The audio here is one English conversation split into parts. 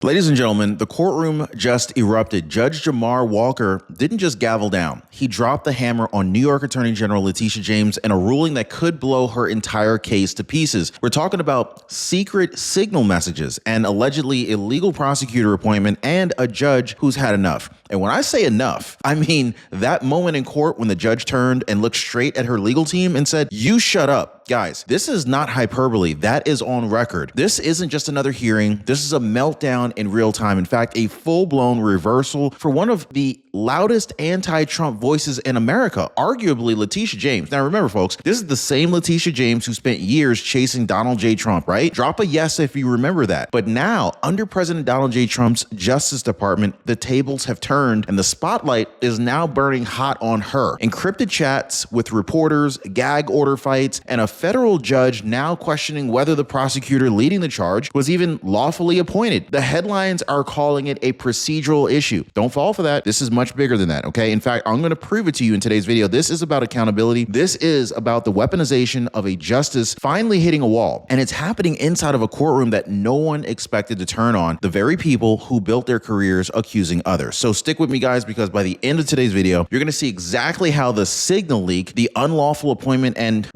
Ladies and gentlemen, the courtroom just erupted. Judge Jamar Walker didn't just gavel down. He dropped the hammer on New York Attorney General Letitia James in a ruling that could blow her entire case to pieces. We're talking about secret signal messages, an allegedly illegal prosecutor appointment, and a judge who's had enough. And when I say enough, I mean that moment in court when the judge turned and looked straight at her legal team and said, "You shut up." Guys, this is not hyperbole. That is on record. This isn't just another hearing. This is a meltdown in real time. In fact, a full-blown reversal for one of the loudest anti-Trump voices in America, arguably Letitia James. Now remember, folks, this is the same Letitia James who spent years chasing Donald J. Trump, right? Drop a yes if you remember that. But now, under President Donald J. Trump's Justice Department, the tables have turned and the spotlight is now burning hot on her. Encrypted chats with reporters, gag order fights, and a federal judge now questioning whether the prosecutor leading the charge was even lawfully appointed. The headlines are calling it a procedural issue. Don't fall for that. This is much bigger than that, okay? In fact, I'm going to prove it to you in today's video. This is about accountability. This is about the weaponization of a justice finally hitting a wall. And it's happening inside of a courtroom that no one expected to turn on the very people who built their careers accusing others. So stick with me, guys, because by the end of today's video, you're going to see exactly how the signal leak, the unlawful appointment, and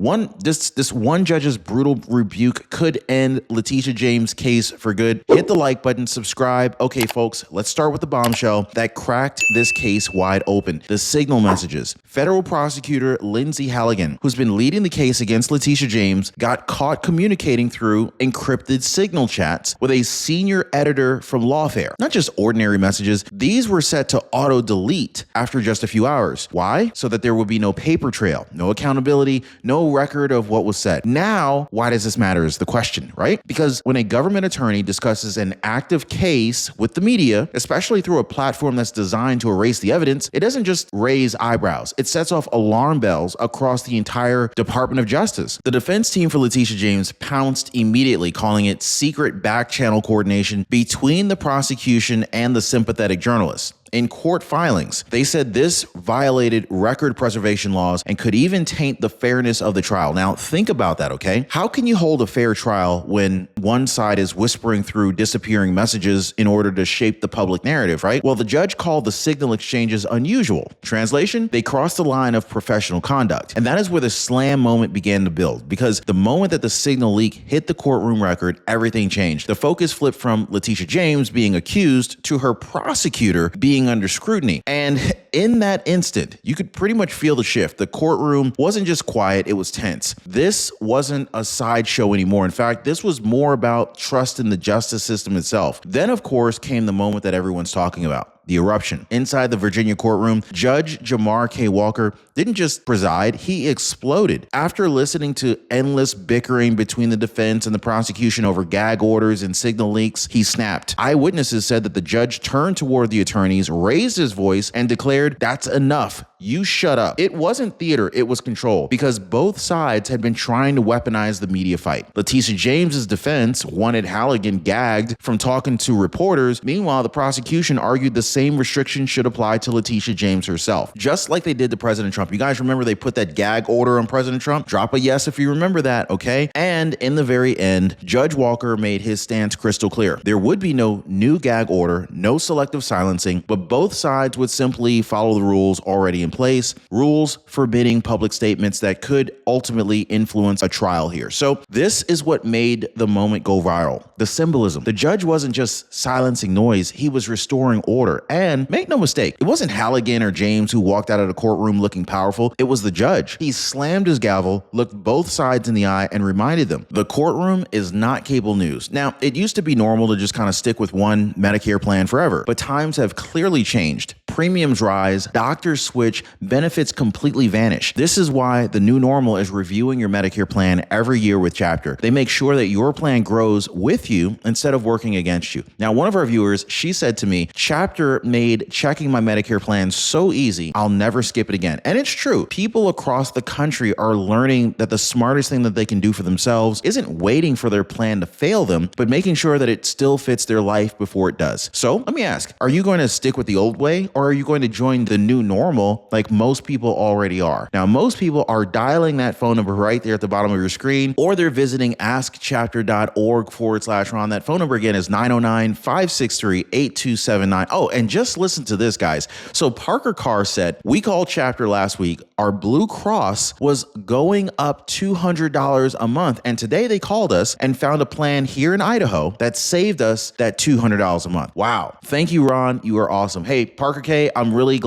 this one judge's brutal rebuke could end Letitia James' case for good. Hit the like button, subscribe. Okay, folks, let's start with the bombshell that cracked this case wide open. The signal messages. Federal prosecutor Lindsay Halligan, who's been leading the case against Letitia James, got caught communicating through encrypted signal chats with a senior editor from Lawfare. Not just ordinary messages. These were set to auto-delete after just a few hours. Why? So that there would be no paper trail, no accountability, no record of what was said. Now, why does this matter is the question, right? Because when a government attorney discusses an active case with the media, especially through a platform that's designed to erase the evidence, it doesn't just raise eyebrows. It sets off alarm bells across the entire Department of Justice. The defense team for Letitia James pounced immediately, calling it secret back channel coordination between the prosecution and the sympathetic journalists. In court filings, they said this violated record preservation laws and could even taint the fairness of the trial. Now, think about that, okay? How can you hold a fair trial when one side is whispering through disappearing messages in order to shape the public narrative, right? Well, the judge called the signal exchanges unusual. Translation, they crossed the line of professional conduct. And that is where the slam moment began to build, because the moment that the signal leak hit the courtroom record, everything changed. The focus flipped from Letitia James being accused to her prosecutor being under scrutiny. And in that instant, you could pretty much feel the shift. The courtroom wasn't just quiet, it was tense. This wasn't a sideshow anymore. In fact, this was more about trust in the justice system itself. Then, of course, came the moment that everyone's talking about. The eruption. Inside the Virginia courtroom, Judge Jamar K. Walker didn't just preside, he exploded. After listening to endless bickering between the defense and the prosecution over gag orders and signal leaks, he snapped. Eyewitnesses said that the judge turned toward the attorneys, raised his voice, and declared, "That's enough. You shut up." It wasn't theater, it was control, because both sides had been trying to weaponize the media fight. Letitia James's defense wanted Halligan gagged from talking to reporters. Meanwhile, the prosecution argued the same restrictions should apply to Letitia James herself, just like they did to President Trump. You guys remember they put that gag order on President Trump? Drop a yes if you remember that, okay? And in the very end, Judge Walker made his stance crystal clear. There would be no new gag order, no selective silencing, but both sides would simply follow the rules already in place, rules forbidding public statements that could ultimately influence a trial here. So this is what made the moment go viral. The symbolism. The judge wasn't just silencing noise, he was restoring order. And make no mistake, it wasn't Halligan or James who walked out of the courtroom looking powerful. It was the judge. He slammed his gavel, looked both sides in the eye, and reminded them, the courtroom is not cable news. Now, it used to be normal to just kind of stick with one Medicare plan forever, but times have clearly changed. Premiums rise, doctors switch, benefits completely vanish. This is why the new normal is reviewing your Medicare plan every year with Chapter. They make sure that your plan grows with you instead of working against you. Now, one of our viewers, she said to me, Chapter made checking my Medicare plan so easy, I'll never skip it again. And it's true. People across the country are learning that the smartest thing that they can do for themselves isn't waiting for their plan to fail them, but making sure that it still fits their life before it does. So let me ask, are you going to stick with the old way, or or are you going to join the new normal like most people already are? Now, most people are dialing that phone number right there at the bottom of your screen, or they're visiting askchapter.org/Ron. That phone number again is 909-563-8279. Oh, and just listen to this, guys. So Parker Carr said, we called Chapter last week. Our Blue Cross was going up $200 a month. And today they called us and found a plan here in Idaho that saved us that $200 a month. Wow. Thank you, Ron. You are awesome. Hey, Parker K, I'm really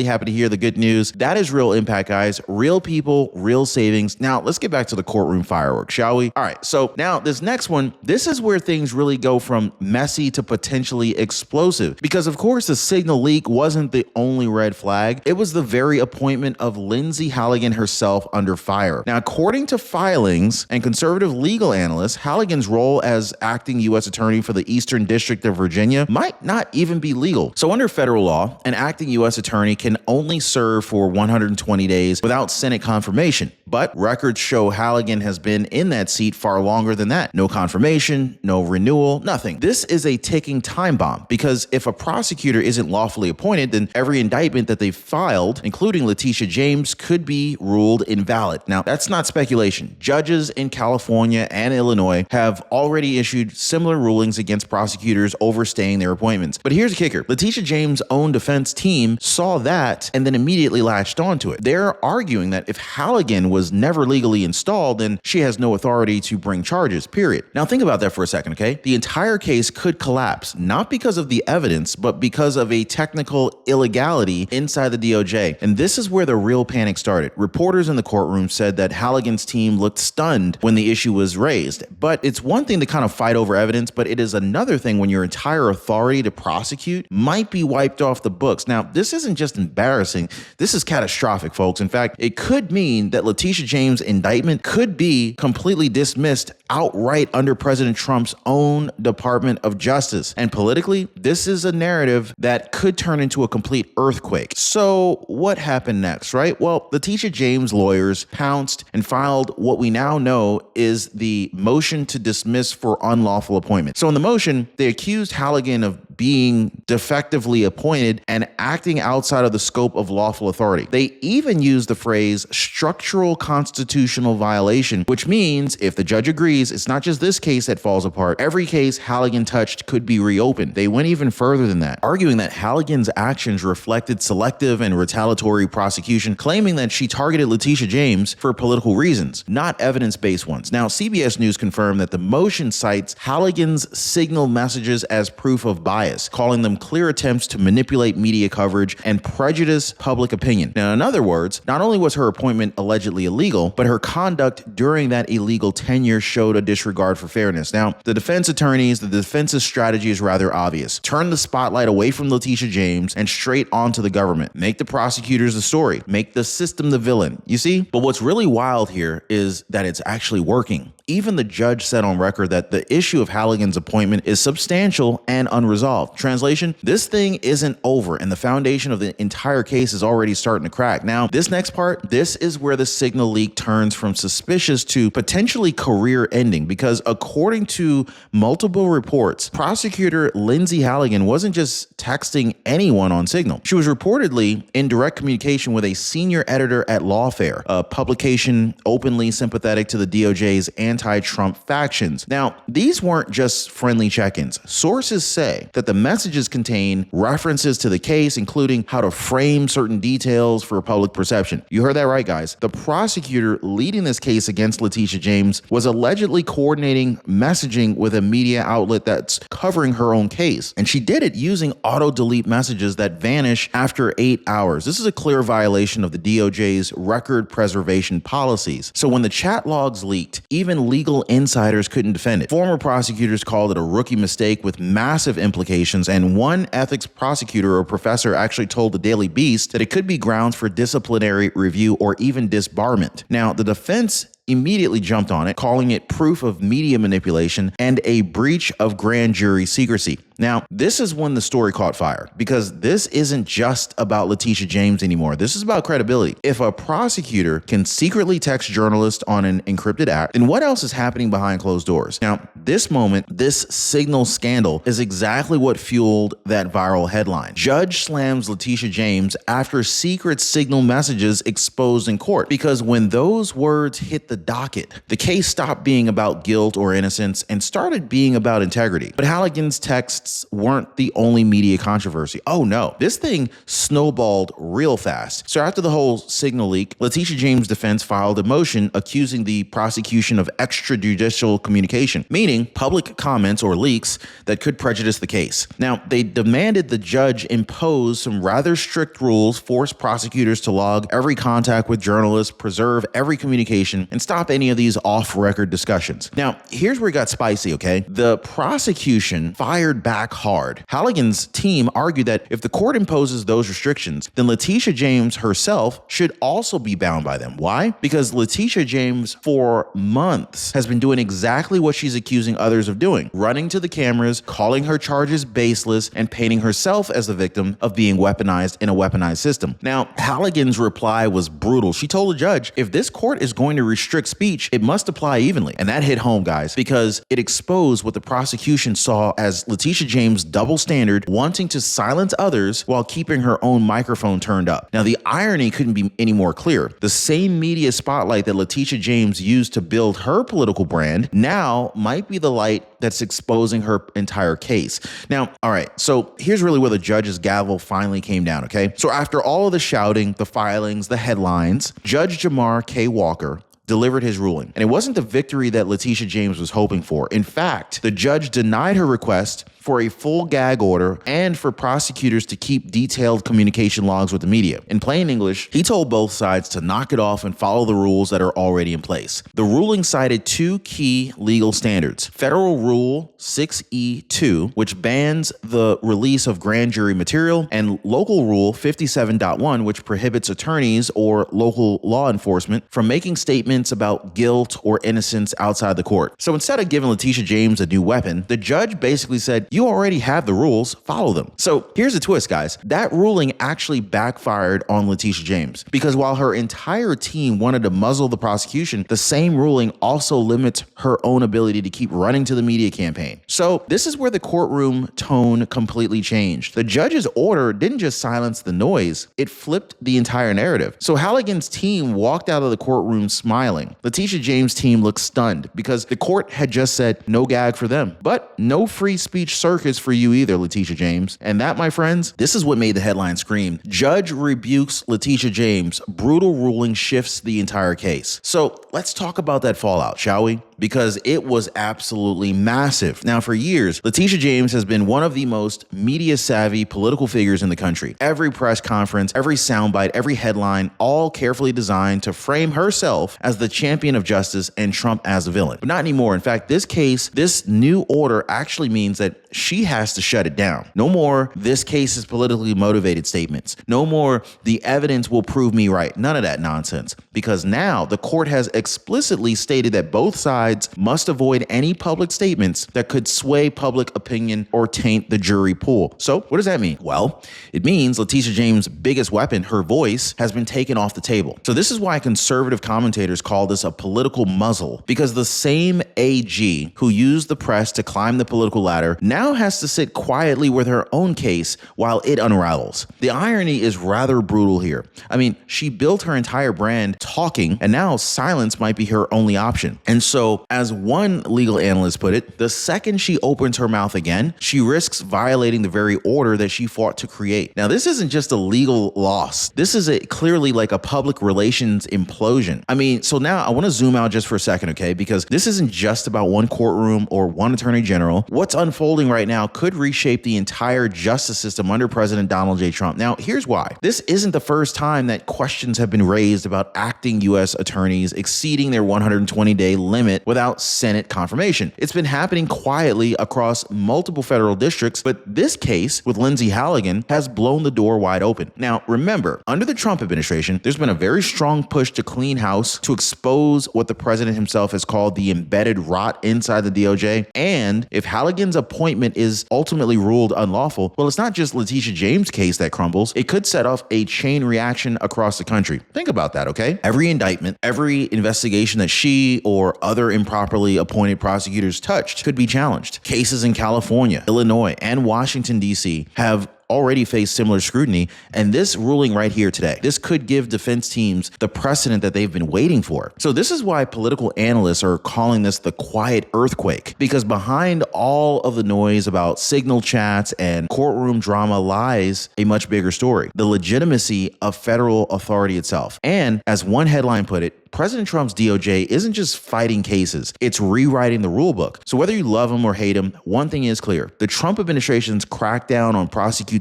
happy to hear the good news. That is real impact, guys. Real people, real savings. Now, let's get back to the courtroom fireworks, shall we? All right. So now this next one, this is where things really go from messy to potentially explosive. Because of course, the signal leak wasn't the only red flag. It was the very appointment of Lindsay Halligan herself under fire. Now, according to filings and conservative legal analysts, Halligan's role as acting U.S. attorney for the Eastern District of Virginia might not even be legal. So under federal law, an acting U.S. attorney can only serve for 120 days without Senate confirmation. But records show Halligan has been in that seat far longer than that. No confirmation, no renewal, nothing. This is a ticking time bomb, because if a prosecutor isn't lawfully appointed, then every indictment that they filed, including Letitia James, could be ruled invalid. Now, that's not speculation. Judges in California and Illinois have already issued similar rulings against prosecutors overstaying their appointments. But here's the kicker. Letitia James' own defense team saw that and then immediately latched onto it. They're arguing that if Halligan was never legally installed, then she has no authority to bring charges, period. Now, think about that for a second, okay? The entire case could collapse, not because of the evidence, but because of a technical illegality inside the DOJ. And this is where the real panic started. Reporters in the courtroom said that Halligan's team looked stunned when the issue was raised. But it's one thing to kind of fight over evidence, but it is another thing when your entire authority to prosecute might be wiped off the books. Now, this isn't just embarrassing. This is catastrophic, folks. In fact, it could mean that Letitia James' indictment could be completely dismissed outright under President Trump's own Department of Justice. And politically, this is a narrative that could turn into a complete earthquake. So what happened next, right? Well, Letitia James' lawyers pounced and filed what we now know is the motion to dismiss for unlawful appointment. So in the motion, they accused Halligan of being defectively appointed and acting outside of the scope of lawful authority. They even used the phrase structural constitutional violation, which means if the judge agrees, it's not just this case that falls apart. Every case Halligan touched could be reopened. They went even further than that, arguing that Halligan's actions reflected selective and retaliatory prosecution, claiming that she targeted Letitia James for political reasons, not evidence-based ones. Now, CBS News confirmed that the motion cites Halligan's signal messages as proof of bias, calling them clear attempts to manipulate media coverage and prejudice public opinion. Now, in other words, not only was her appointment allegedly illegal, but her conduct during that illegal tenure showed a disregard for fairness. Now, the defense's strategy is rather obvious. Turn the spotlight away from Letitia James and straight onto the government. Make the prosecutors the story. Make the system the villain. You see? But what's really wild here is that it's actually working. Even the judge said on record that the issue of Halligan's appointment is substantial and unresolved. Translation, this thing isn't over and the foundation of the entire case is already starting to crack. Now, this next part, this is where the signal leak turns from suspicious to potentially career ending, because according to multiple reports, prosecutor Lindsay Halligan wasn't just texting anyone on Signal. She was reportedly in direct communication with a senior editor at Lawfare, a publication openly sympathetic to the DOJ's anti-Trump factions. Now, these weren't just friendly check-ins. Sources say that the messages contain references to the case, including how to frame certain details for public perception. You heard that right, guys. The prosecutor leading this case against Letitia James was allegedly coordinating messaging with a media outlet that's covering her own case. And she did it using auto-delete messages that vanish after 8 hours. This is a clear violation of the DOJ's record preservation policies. So when the chat logs leaked, even legal insiders couldn't defend it. Former prosecutors called it a rookie mistake with massive implications, and one ethics prosecutor or professor actually told the Daily Beast that it could be grounds for disciplinary review or even disbarment. Now, the defense immediately jumped on it, calling it proof of media manipulation and a breach of grand jury secrecy. Now, this is when the story caught fire, because this isn't just about Letitia James anymore. This is about credibility. If a prosecutor can secretly text journalists on an encrypted app, then what else is happening behind closed doors? Now, this moment, this signal scandal is exactly what fueled that viral headline. Judge slams Letitia James after secret signal messages exposed in court. Because when those words hit the docket, the case stopped being about guilt or innocence and started being about integrity. But Halligan's texts weren't the only media controversy. Oh no, this thing snowballed real fast. So after the whole signal leak, Letitia James' defense filed a motion accusing the prosecution of extrajudicial communication, meaning public comments or leaks that could prejudice the case. Now, they demanded the judge impose some rather strict rules, force prosecutors to log every contact with journalists, preserve every communication, and stop any of these off-record discussions. Now, here's where it got spicy, okay? The prosecution fired back hard. Halligan's team argued that if the court imposes those restrictions, then Letitia James herself should also be bound by them. Why? Because Letitia James, for months, has been doing exactly what she's accusing others of doing, running to the cameras, calling her charges baseless, and painting herself as the victim of being weaponized in a weaponized system. Now, Halligan's reply was brutal. She told the judge, if this court is going to restrict speech, it must apply evenly. And that hit home, guys, because it exposed what the prosecution saw as Letitia James' double standard, wanting to silence others while keeping her own microphone turned up. Now, the irony couldn't be any more clear. The same media spotlight that Letitia James used to build her political brand now might be the light that's exposing her entire case. Now, all right, so here's really where the judge's gavel finally came down, okay? So after all of the shouting, the filings, the headlines, Judge Jamar K. Walker delivered his ruling. And it wasn't the victory that Letitia James was hoping for. In fact, the judge denied her request for a full gag order and for prosecutors to keep detailed communication logs with the media. In plain English, he told both sides to knock it off and follow the rules that are already in place. The ruling cited two key legal standards: Federal Rule 6E2, which bans the release of grand jury material, and Local Rule 57.1, which prohibits attorneys or local law enforcement from making statements about guilt or innocence outside the court. So instead of giving Letitia James a new weapon, the judge basically said, you already have the rules, follow them. So here's the twist, guys. That ruling actually backfired on Letitia James, because while her entire team wanted to muzzle the prosecution, the same ruling also limits her own ability to keep running to the media campaign. So this is where the courtroom tone completely changed. The judge's order didn't just silence the noise, it flipped the entire narrative. So Halligan's team walked out of the courtroom smiling. Letitia James' team looked stunned because the court had just said no gag for them, but no free speech circus for you either, Letitia James. And that, my friends, this is what made the headline scream. Judge rebukes Letitia James. Brutal ruling shifts the entire case. So let's talk about that fallout, shall we? Because it was absolutely massive. Now, for years, Letitia James has been one of the most media-savvy political figures in the country. Every press conference, every soundbite, every headline, all carefully designed to frame herself as the champion of justice and Trump as the villain. But not anymore. In fact, this new order actually means that she has to shut it down. No more, this case is politically motivated statements. No more, the evidence will prove me right. None of that nonsense. Because now the court has explicitly stated that both sides must avoid any public statements that could sway public opinion or taint the jury pool. So what does that mean? Well, it means Letitia James' biggest weapon, her voice, has been taken off the table. So this is why conservative commentators call this a political muzzle, because the same AG who used the press to climb the political ladder now has to sit quietly with her own case while it unravels. The irony is rather brutal here. I mean, she built her entire brand talking, and now silence might be her only option. And so, as one legal analyst put it, the second she opens her mouth again, she risks violating the very order that she fought to create. Now, this isn't just a legal loss. This is clearly like a public relations implosion. I mean, so now I want to zoom out just for a second, okay? Because this isn't just about one courtroom or one attorney general. What's unfolding right now could reshape the entire justice system under President Donald J. Trump. Now, here's why. This isn't the first time that questions have been raised about acting U.S. attorneys exceeding their 120-day limit without Senate confirmation. It's been happening quietly across multiple federal districts, but this case with Lindsay Halligan has blown the door wide open. Now, remember, under the Trump administration, there's been a very strong push to clean house, to expose what the president himself has called the embedded rot inside the DOJ. And if Halligan's appointment is ultimately ruled unlawful, well, it's not just Letitia James' case that crumbles. It could set off a chain reaction across the country. Think about that, okay? Every indictment, every investigation that she or other improperly appointed prosecutors touched could be challenged. Cases in California, Illinois, and Washington, D.C. have already faced similar scrutiny, and this ruling right here today, this could give defense teams the precedent that they've been waiting for. So this is why political analysts are calling this the quiet earthquake, because behind all of the noise about signal chats and courtroom drama lies a much bigger story: the legitimacy of federal authority itself. And as one headline put it, President Trump's DOJ isn't just fighting cases, it's rewriting the rule book. So whether you love him or hate him, one thing is clear: the Trump administration's crackdown on prosecutorial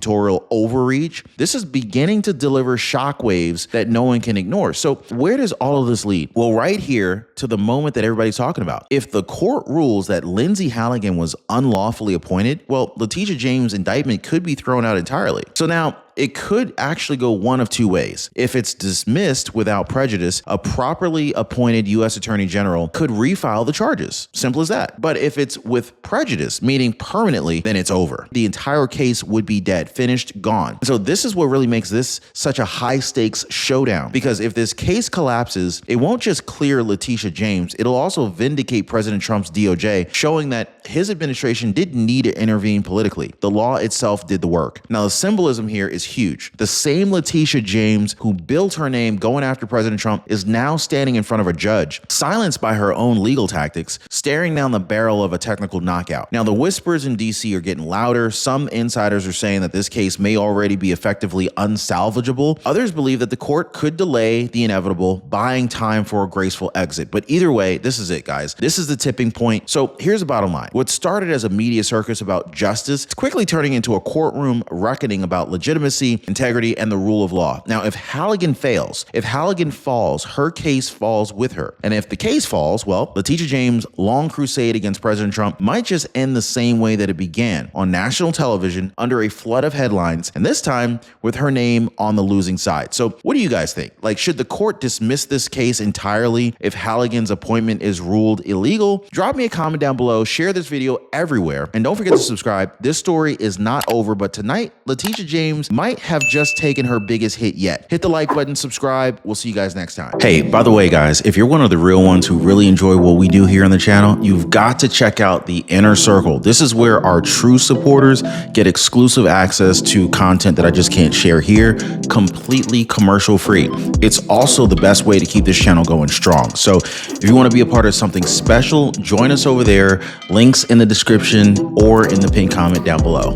overreach, this is beginning to deliver shockwaves that no one can ignore. So where does all of this lead? Well, right here to the moment that everybody's talking about. If the court rules that Lindsay Halligan was unlawfully appointed, well, Letitia James' indictment could be thrown out entirely. So now, it could actually go one of two ways. If it's dismissed without prejudice, a properly appointed U.S. Attorney General could refile the charges. Simple as that. But if it's with prejudice, meaning permanently, then it's over. The entire case would be dead, finished, gone. So this is what really makes this such a high stakes showdown. Because if this case collapses, it won't just clear Letitia James, it'll also vindicate President Trump's DOJ, showing that his administration didn't need to intervene politically. The law itself did the work. Now, the symbolism here is huge. The same Letitia James who built her name going after President Trump is now standing in front of a judge, silenced by her own legal tactics, staring down the barrel of a technical knockout. Now, the whispers in DC are getting louder. Some insiders are saying that this case may already be effectively unsalvageable. Others believe that the court could delay the inevitable, buying time for a graceful exit. But either way, this is it, guys. This is the tipping point. So here's the bottom line. What started as a media circus about justice is quickly turning into a courtroom reckoning about legitimacy, integrity, and the rule of law. Now, if Halligan fails, if Halligan falls, her case falls with her. And if the case falls, well, Letitia James' long crusade against President Trump might just end the same way that it began, on national television under a flood of headlines, and this time with her name on the losing side. So what do you guys think? Like, should the court dismiss this case entirely if Halligan's appointment is ruled illegal? Drop me a comment down below, share this video everywhere, and don't forget to subscribe. This story is not over, but tonight, Letitia James might have just taken her biggest hit yet. Hit the like button, subscribe. We'll see you guys next time. Hey, by the way, guys, if you're one of the real ones who really enjoy what we do here on the channel, you've got to check out the Inner Circle. This is where our true supporters get exclusive access to content that I just can't share here, completely commercial free. It's also the best way to keep this channel going strong. So if you want to be a part of something special, join us over there. Links in the description or in the pinned comment down below.